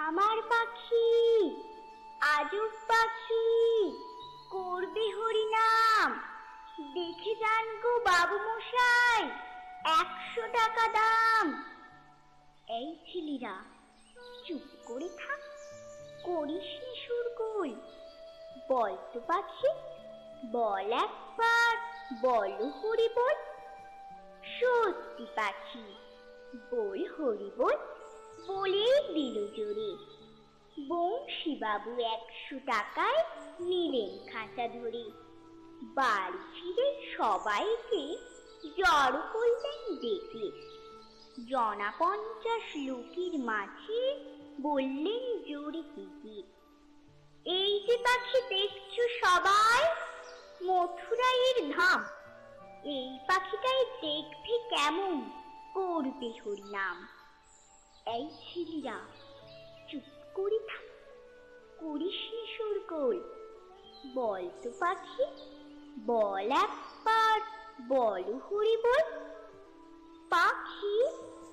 আমার পাখি, আজব পাখি, করবে হরিনাম। দেখে যান গো বাবু মশাই, 100 টাকা দাম। এই ছেলেরা, চুপ করে থাক, করিস নি শোরগোল। বল তো পাখি, বল একবার, বলো হরি বল। সত্যি পাখি, বল হরি বল। বলেই দিল জোরে। বংশী বাবু 100 টাকায় নিলেন খাঁচা ধরে। বাড়ি ফিরে সবাইকে জড়ো করলেন ডেকে। জনা 50 লোকের মাঝে বললেন জোরে হেঁকে, এই যে পাখি দেখছো সবাই, মথুরাইয়ের ধাম। এই পাখিটাই দেখবে কেমন করবে হরিনাম। এই ছেলেরা, চুপ করে থাক, করিস নি শোরগোল। বল তো পাখি, বল একবার, বলো হরি বল। পাখি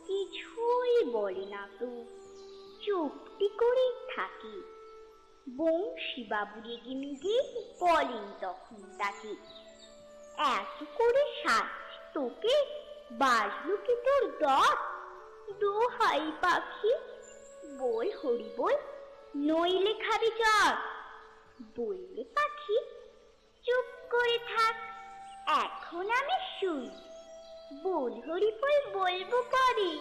কিছুই বলে না তো, চুপটি করে থাকে। বংশী বাবু রেগে মেগে বলেন তখন তাকে, এত করে সাজছি তোকে, বাজলো কি তোর দর? দোহাই পাখি, বল হরি বল, নইলে খাবি চর। বললে পাখি, চুপ করে থাক, এখন আমি শুই। বল হরি বল বলবো পরে,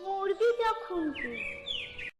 মরবি যখন তুই।